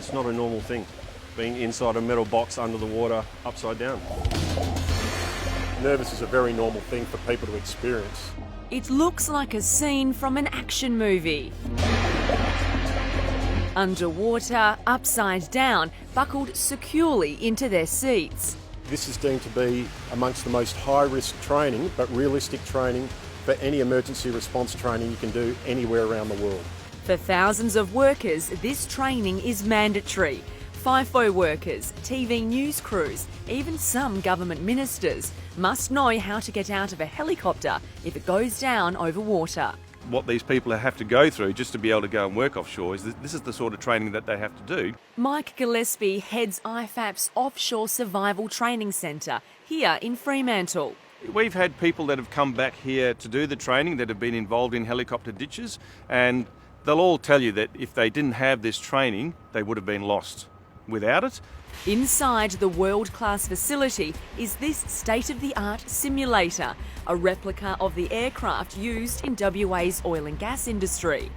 It's not a normal thing, being inside a metal box under the water, upside down. Nervous is a very normal thing for people to experience. It looks like a scene from an action movie. Underwater, upside down, buckled securely into their seats. This is deemed to be amongst the most high-risk training, but realistic training for any emergency response training you can do anywhere around the world. For thousands of workers, this training is mandatory. FIFO workers, TV news crews, even some government ministers must know how to get out of a helicopter if it goes down over water. What these people have to go through just to be able to go and work offshore is this is the sort of training that they have to do. Mike Gillespie heads IFAP's Offshore Survival Training Centre here in Fremantle. We've had people that have come back here to do the training that have been involved in helicopter ditches, and they'll all tell you that if they didn't have this training, they would have been lost. Without it, inside the world-class facility is this state-of-the-art simulator, a replica of the aircraft used in WA's oil and gas industry.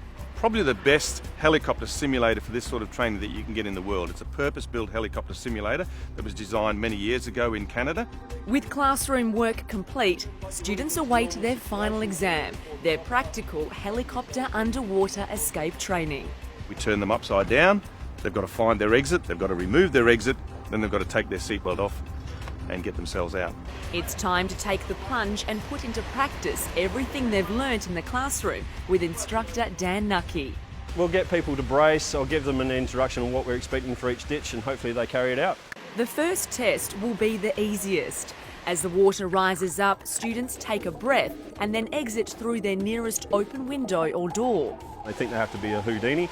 probably the best helicopter simulator for this sort of training that you can get in the world. It's a purpose-built helicopter simulator that was designed many years ago in Canada. With classroom work complete, students await their final exam, their practical helicopter underwater escape training. We turn them upside down, they've got to find their exit, they've got to remove their exit, then they've got to take their seatbelt off and get themselves out. It's time to take the plunge and put into practice everything they've learnt in the classroom with instructor Dan Nucky. We'll get people to brace, I'll give them an introduction on what we're expecting for each ditch and hopefully they carry it out. The first test will be the easiest. As the water rises up, students take a breath and then exit through their nearest open window or door. They think they have to be a Houdini,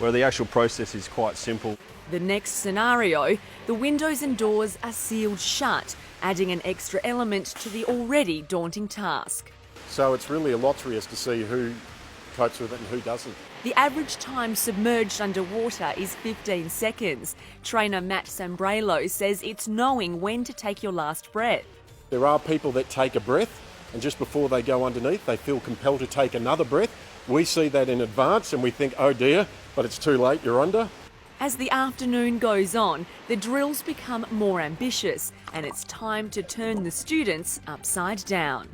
where the actual process is quite simple. The next scenario, the windows and doors are sealed shut, adding an extra element to the already daunting task. So it's really a lottery as to see who copes with it and who doesn't. The average time submerged underwater is 15 seconds. Trainer Matt Sambrello says it's knowing when to take your last breath. There are people that take a breath and just before they go underneath they feel compelled to take another breath. We see that in advance and we think, oh dear, but it's too late, you're under. As the afternoon goes on, the drills become more ambitious and it's time to turn the students upside down.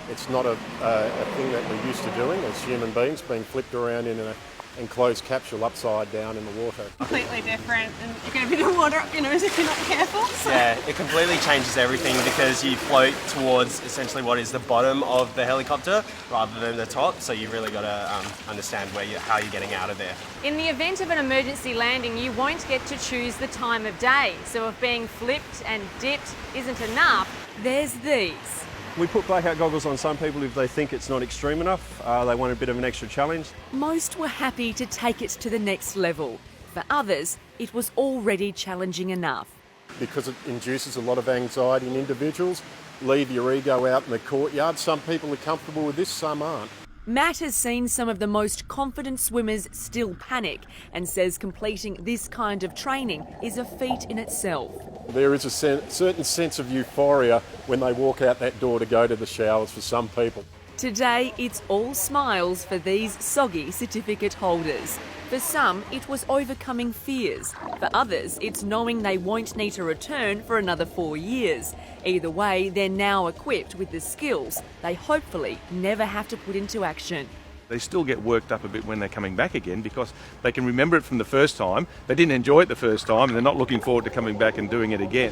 It's not a thing that we're used to doing as human beings, being flipped around in an enclosed capsule upside down in the water. Completely different, and you're going to be the water up your nose if you're not careful. So. Yeah, it completely changes everything because you float towards essentially what is the bottom of the helicopter rather than the top, so you've really got to understand how you're getting out of there. In the event of an emergency landing, you won't get to choose the time of day, so if being flipped and dipped isn't enough, there's these. We put blackout goggles on some people if they think it's not extreme enough. They want a bit of an extra challenge. Most were happy to take it to the next level. For others, it was already challenging enough. Because it induces a lot of anxiety in individuals, leave your ego out in the courtyard. Some people are comfortable with this, some aren't. Matt has seen some of the most confident swimmers still panic and says completing this kind of training is a feat in itself. There is a certain sense of euphoria when they walk out that door to go to the showers for some people. Today, it's all smiles for these soggy certificate holders. For some, it was overcoming fears. For others, it's knowing they won't need to return for another 4 years. Either way, they're now equipped with the skills they hopefully never have to put into action. They still get worked up a bit when they're coming back again because they can remember it from the first time. They didn't enjoy it the first time and they're not looking forward to coming back and doing it again.